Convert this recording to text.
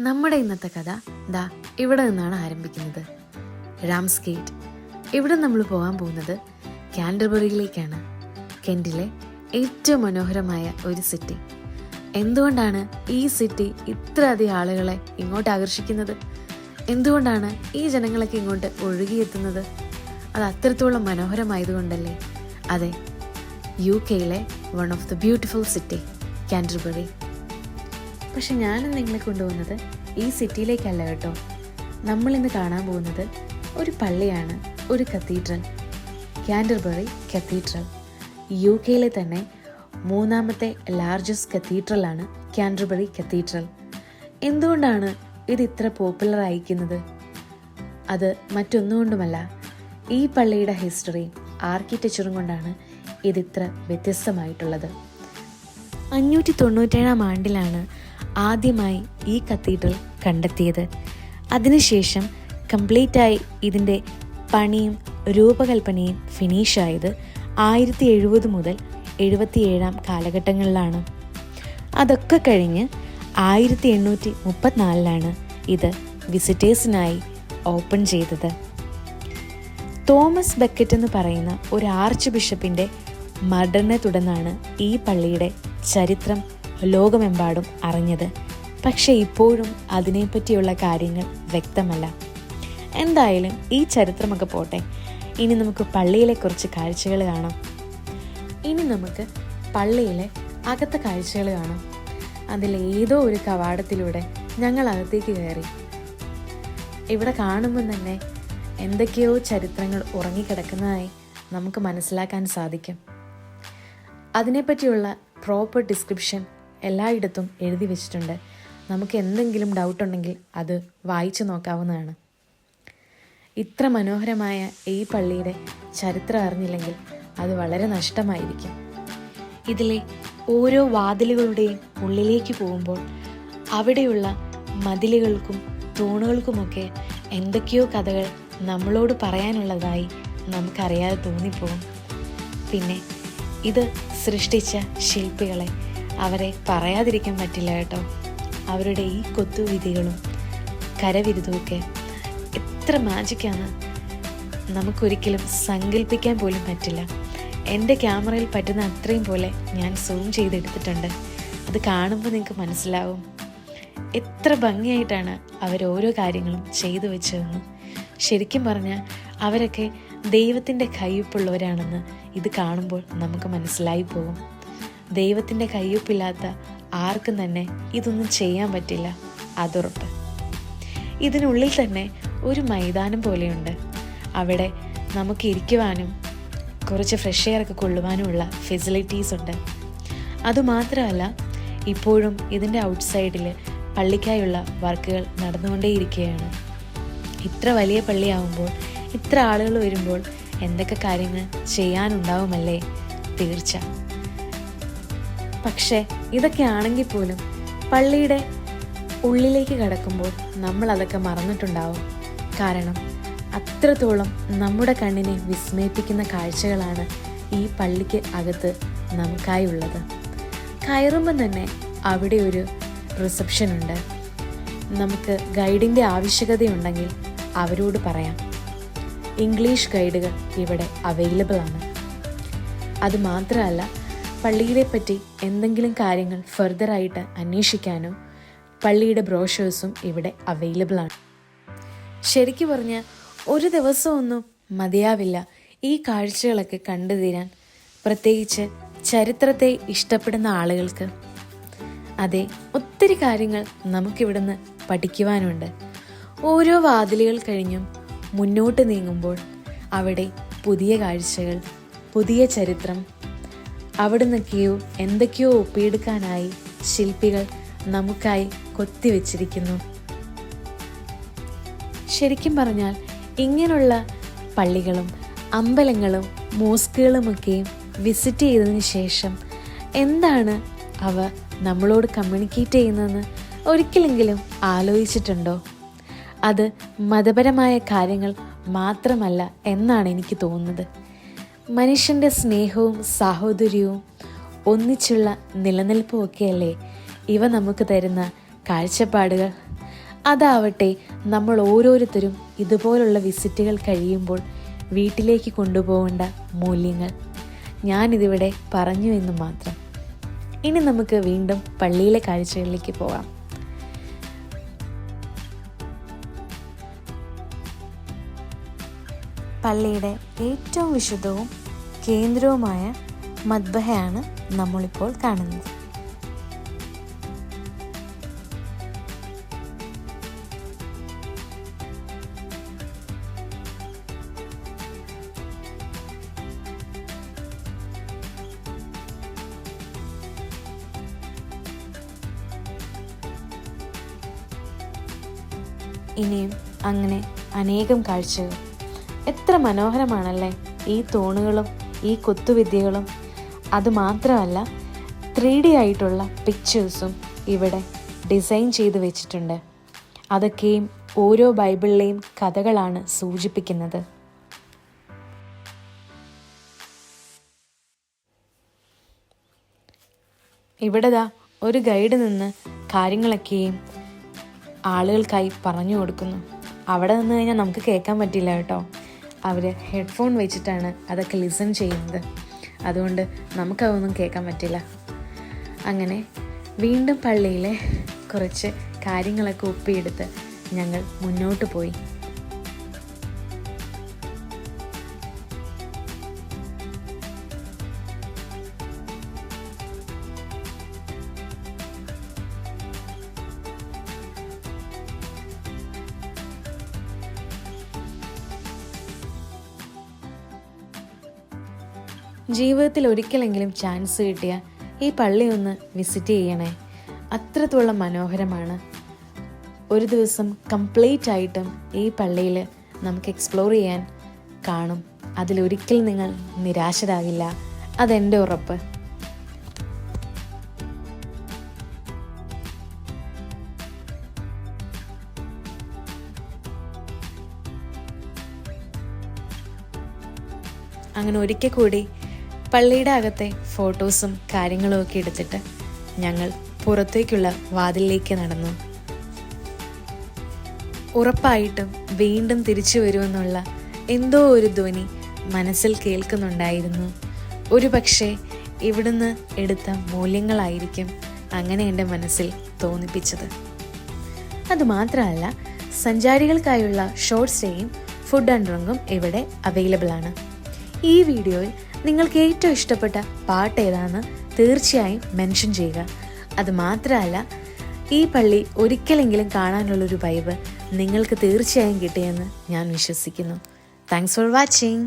നമ്മുടെ ഇന്നത്തെ കഥ ദാ ഇവിടെ നിന്നാണ് ആരംഭിക്കുന്നത്. രാംസ് ഗേറ്റ്. ഇവിടെ നമ്മൾ പോകാൻ പോകുന്നത് കാൻറ്റർബറിയിലേക്കാണ്. കെൻറ്റിലെ ഏറ്റവും മനോഹരമായ ഒരു സിറ്റി. എന്തുകൊണ്ടാണ് ഈ സിറ്റി ഇത്ര അധികം ആളുകളെ ഇങ്ങോട്ട് ആകർഷിക്കുന്നത്? എന്തുകൊണ്ടാണ് ഈ ജനങ്ങളൊക്കെ ഇങ്ങോട്ട് ഒഴുകിയെത്തുന്നത്? അത് അത്രത്തോളം മനോഹരമായതുകൊണ്ടല്ലേ? അതെ, UK one of the beautiful city Canterbury. പക്ഷെ ഞാനും നിങ്ങളെ കൊണ്ടുപോകുന്നത് ഈ സിറ്റിയിലേക്കല്ല കേട്ടോ. നമ്മളിന്ന് കാണാൻ പോകുന്നത് ഒരു പള്ളിയാണ്, ഒരു കത്തീഡ്രൽ. Canterbury cathedral. UK തന്നെ മൂന്നാമത്തെ ലാർജസ്റ്റ് കത്തീഡ്രലാണ് കാൻറ്റർബറി കത്തീഡ്രൽ. എന്തുകൊണ്ടാണ് ഇത് ഇത്ര പോപ്പുലർ ആയിരിക്കുന്നത്? അത് മറ്റൊന്നുകൊണ്ടുമല്ല, ഈ പള്ളിയുടെ ഹിസ്റ്ററിയും ആർക്കിടെക്ചറും കൊണ്ടാണ് ഇതിത്ര വ്യത്യസ്തമായിട്ടുള്ളത്. 597 ആദ്യമായി ഈ കത്തീഡ്രൽ കണ്ടെത്തിയത്. അതിനുശേഷം കംപ്ലീറ്റായി ഇതിൻ്റെ പണിയും രൂപകൽപ്പനയും ഫിനിഷായത് 1070 മുതൽ 77 കാലഘട്ടങ്ങളിലാണ്. അതൊക്കെ കഴിഞ്ഞ് 1834 ഇത് വിസിറ്റേഴ്സിനായി ഓപ്പൺ ചെയ്തത്. തോമസ് ബക്കറ്റ് എന്ന് പറയുന്ന ഒരു ആർച്ച് ബിഷപ്പിൻ്റെ മർഡറിനെ തുടർന്നാണ് ഈ പള്ളിയുടെ ചരിത്രം ലോകമെമ്പാടും അറിഞ്ഞത്. പക്ഷെ ഇപ്പോഴും അതിനെപ്പറ്റിയുള്ള കാര്യങ്ങൾ വ്യക്തമല്ല. എന്തായാലും ഈ ചരിത്രമൊക്കെ പോട്ടെ, ഇനി നമുക്ക് പള്ളിയിലെ കുറച്ച് കാഴ്ചകൾ കാണാം. ഇനി നമുക്ക് പള്ളിയിലെ അകത്തെ കാഴ്ചകൾ കാണാം. അതിലേതോ ഒരു കവാടത്തിലൂടെ ഞങ്ങൾ അകത്തേക്ക് കയറി. ഇവിടെ കാണുമ്പോൾ തന്നെ എന്തൊക്കെയോ ചരിത്രങ്ങൾ ഉറങ്ങിക്കിടക്കുന്നതായി നമുക്ക് മനസ്സിലാക്കാൻ സാധിക്കും. അതിനെപ്പറ്റിയുള്ള പ്രോപ്പർ ഡിസ്ക്രിപ്ഷൻ എല്ലായിടത്തും എഴുതി വെച്ചിട്ടുണ്ട്. നമുക്ക് എന്തെങ്കിലും ഡൗട്ട് ഉണ്ടെങ്കിൽ അത് വായിച്ചു നോക്കാവുന്നതാണ്. ഇത്ര മനോഹരമായ ഈ പള്ളിയുടെ ചരിത്രം അറിഞ്ഞില്ലെങ്കിൽ അത് വളരെ നഷ്ടമായിരിക്കും. ഇതിലെ ഓരോ വാതിലുകളുടെയും ഉള്ളിലേക്ക് പോകുമ്പോൾ അവിടെയുള്ള മതിലുകൾക്കും തൂണുകൾക്കുമൊക്കെ എന്തൊക്കെയോ കഥകൾ നമ്മളോട് പറയാനുള്ളതായി നമുക്കറിയാതെ തോന്നിപ്പോകും. പിന്നെ ഇത് സൃഷ്ടിച്ച ശില്പികളെ, അവരെ പറയാതിരിക്കാൻ പറ്റില്ല കേട്ടോ. അവരുടെ ഈ കൊത്തുവിധികളും കരവിരുതുമൊക്കെ എത്ര മാജിക്കാണ്, നമുക്കൊരിക്കലും സങ്കല്പിക്കാൻ പോലും പറ്റില്ല. എൻ്റെ ക്യാമറയിൽ പറ്റുന്ന അത്രയും പോലെ ഞാൻ സൂം ചെയ്തെടുത്തിട്ടുണ്ട്. അത് കാണുമ്പോൾ നിങ്ങൾക്ക് മനസ്സിലാവും എത്ര ഭംഗിയായിട്ടാണ് അവരോരോ കാര്യങ്ങളും ചെയ്തു വെച്ചതെന്ന്. ശരിക്കും പറഞ്ഞാൽ അവരൊക്കെ ദൈവത്തിൻ്റെ കയ്യൊപ്പുള്ളവരാണെന്ന് ഇത് കാണുമ്പോൾ നമുക്ക് മനസ്സിലായി പോകും. ദൈവത്തിൻ്റെ കയ്യൊപ്പില്ലാത്ത ആർക്കും തന്നെ ഇതൊന്നും ചെയ്യാൻ പറ്റില്ല, അതുറപ്പ്. ഇതിനുള്ളിൽ തന്നെ ഒരു മൈതാനം പോലെയുണ്ട്. അവിടെ നമുക്ക് ഇരിക്കുവാനും കുറച്ച് ഫ്രഷ് എയർ ഒക്കെ കൊള്ളുവാനുമുള്ള ഫെസിലിറ്റീസ് ഉണ്ട്. അതുമാത്രമല്ല, ഇപ്പോഴും ഇതിൻ്റെ ഔട്ട്സൈഡിൽ പള്ളിക്കായുള്ള വർക്കുകൾ നടന്നുകൊണ്ടേയിരിക്കുകയാണ്. ഇത്ര വലിയ പള്ളിയാവുമ്പോൾ, ഇത്ര ആളുകൾ വരുമ്പോൾ എന്തൊക്കെ കാര്യങ്ങൾ ചെയ്യാനുണ്ടാവുമല്ലേ? തീർച്ച. പക്ഷേ ഇതൊക്കെ ആണെങ്കിൽ പോലും പള്ളിയുടെ ഉള്ളിലേക്ക് കടക്കുമ്പോൾ നമ്മൾ അതൊക്കെ മറന്നിട്ടുണ്ടാവും. കാരണം അത്രത്തോളം നമ്മുടെ കണ്ണിനെ വിസ്മയിപ്പിക്കുന്ന കാഴ്ചകളാണ് ഈ പള്ളിക്ക് അകത്ത് നമുക്കായുള്ളത്. കയറുമ്പം തന്നെ അവിടെ ഒരു റിസപ്ഷൻ ഉണ്ട്. നമുക്ക് ഗൈഡിൻ്റെ ആവശ്യകതയുണ്ടെങ്കിൽ അവരോട് പറയാം. ഇംഗ്ലീഷ് ഗൈഡുകൾ ഇവിടെ അവൈലബിൾ ആണ്. അതുമാത്രമല്ല, പള്ളിയെ പറ്റി എന്തെങ്കിലും കാര്യങ്ങൾ ഫർദറായിട്ട് അന്വേഷിക്കാനോ പള്ളിയുടെ ബ്രോഷേഴ്സും ഇവിടെ അവൈലബിൾ ആണ്. ശരിക്കും പറഞ്ഞാൽ ഒരു ദിവസമൊന്നും മതിയാവില്ല ഈ കാഴ്ചകളൊക്കെ കണ്ടു തീരാൻ, പ്രത്യേകിച്ച് ചരിത്രത്തെ ഇഷ്ടപ്പെടുന്ന ആളുകൾക്ക്. അതെ, ഒത്തിരി കാര്യങ്ങൾ നമുക്കിവിടുന്ന് പഠിക്കുവാനുണ്ട്. ഓരോ വാതിലുകൾ കഴിഞ്ഞും മുന്നോട്ട് നീങ്ങുമ്പോൾ അവിടെ പുതിയ കാഴ്ചകൾ, പുതിയ ചരിത്രം. അവിടുന്നൊക്കെയോ എന്തൊക്കെയോ ഒപ്പിയെടുക്കാനായി ശില്പികൾ നമുക്കായി കൊത്തിവെച്ചിരിക്കുന്നു. ശരിക്കും പറഞ്ഞാൽ ഇങ്ങനെയുള്ള പള്ളികളും അമ്പലങ്ങളും മോസ്കുകളുമൊക്കെയും വിസിറ്റ് ചെയ്തതിന് ശേഷം എന്താണ് അവ നമ്മളോട് കമ്മ്യൂണിക്കേറ്റ് ചെയ്യുന്നതെന്ന് ഒരിക്കലെങ്കിലും ആലോചിച്ചിട്ടുണ്ടോ? അത് മതപരമായ കാര്യങ്ങൾ മാത്രമല്ല എന്നാണ് എനിക്ക് തോന്നുന്നത്. മനുഷ്യൻ്റെ സ്നേഹവും സാഹോദര്യവും ഒന്നിച്ചുള്ള നിലനിൽപ്പും ഒക്കെയല്ലേ ഇവ നമുക്ക് തരുന്ന കാഴ്ചപ്പാടുകൾ. അതാവട്ടെ നമ്മൾ ഓരോരുത്തരും ഇതുപോലുള്ള വിസിറ്റുകൾ കഴിയുമ്പോൾ വീട്ടിലേക്ക് കൊണ്ടുപോകേണ്ട മൂല്യങ്ങൾ ഞാനിതിവിടെ പറഞ്ഞു എന്ന് മാത്രം. ഇനി നമുക്ക് വീണ്ടും പള്ളിയിലെ കാഴ്ചകളിലേക്ക് പോകാം. പള്ളിയുടെ ഏറ്റവും വിശുദ്ധവും കേന്ദ്രവുമായ മദ്ബഹയാണ് നമ്മളിപ്പോൾ കാണുന്നത്. ഇനിയും അങ്ങനെ അനേകം കാഴ്ചകൾ. എത്ര മനോഹരമാണല്ലേ ഈ തൂണുകളും ഈ കൊത്തുവിദ്യകളും. അതുമാത്രമല്ല 3D ആയിട്ടുള്ള പിക്ചേഴ്സും ഇവിടെ ഡിസൈൻ ചെയ്ത് വെച്ചിട്ടുണ്ട്. അതൊക്കെയും ഓരോ ബൈബിളിലെയും കഥകളാണ് സൂചിപ്പിക്കുന്നത്. ഇവിടെ ഒരു ഗൈഡ് നിന്ന് കാര്യങ്ങളൊക്കെയും ആളുകൾക്കായി പറഞ്ഞു കൊടുക്കുന്നു. അവിടെ നിന്ന് കഴിഞ്ഞാൽ നമുക്ക് കേൾക്കാൻ പറ്റില്ല കേട്ടോ. അവർ ഹെഡ്ഫോൺ വെച്ചിട്ടാണ് അതൊക്കെ ലിസൺ ചെയ്യുന്നത്. അതുകൊണ്ട് നമുക്കതൊന്നും കേൾക്കാൻ പറ്റില്ല. അങ്ങനെ വീണ്ടും പള്ളിയിലെ കുറച്ച് കാര്യങ്ങളൊക്കെ ഒപ്പിയെടുത്ത് ഞങ്ങൾ മുന്നോട്ട് പോയി. ജീവിതത്തിൽ ഒരിക്കലെങ്കിലും ചാൻസ് കിട്ടിയ ഈ പള്ളി ഒന്ന് വിസിറ്റ് ചെയ്യണേ. അത്രത്തോളം മനോഹരമാണ്. ഒരു ദിവസം കംപ്ലീറ്റ് ആയിട്ടും ഈ പള്ളിയിൽ നമുക്ക് എക്സ്പ്ലോർ ചെയ്യാൻ കാണും. അതിലൊരിക്കൽ നിങ്ങൾ നിരാശരാകില്ല, അതെൻ്റെ ഉറപ്പ്. അങ്ങനെ ഒരിക്കൽ കൂടി പള്ളിയുടെ അകത്തെ ഫോട്ടോസും കാര്യങ്ങളും ഒക്കെ എടുത്തിട്ട് ഞങ്ങൾ പുറത്തേക്കുള്ള വാതിലിലേക്ക് നടന്നു. ഉറപ്പായിട്ടും വീണ്ടും തിരിച്ചു വരുമെന്നുള്ള എന്തോ ഒരു ധ്വനി മനസ്സിൽ കേൾക്കുന്നുണ്ടായിരുന്നു. ഒരു പക്ഷേ ഇവിടുന്ന് എടുത്ത മൂല്യങ്ങളായിരിക്കും അങ്ങനെ എൻ്റെ മനസ്സിൽ തോന്നിപ്പിച്ചത്. അതുമാത്രമല്ല, സഞ്ചാരികൾക്കായുള്ള ഷോർട്ട് സ്റ്റേയും ഫുഡ് ആൻഡ് ഡ്രിങ്കും ഇവിടെ അവൈലബിൾ ആണ്. ഈ വീഡിയോയിൽ നിങ്ങൾക്ക് ഏറ്റവും ഇഷ്ടപ്പെട്ട പാട്ട് ഏതാണെന്ന് തീർച്ചയായും മെൻഷൻ ചെയ്യുക. അതുമാത്രമല്ല, ഈ പള്ളി ഒരിക്കലെങ്കിലും കാണാനുള്ളൊരു വൈബ് നിങ്ങൾക്ക് തീർച്ചയായും കിട്ടിയെന്ന് ഞാൻ വിശ്വസിക്കുന്നു. Thanks for watching.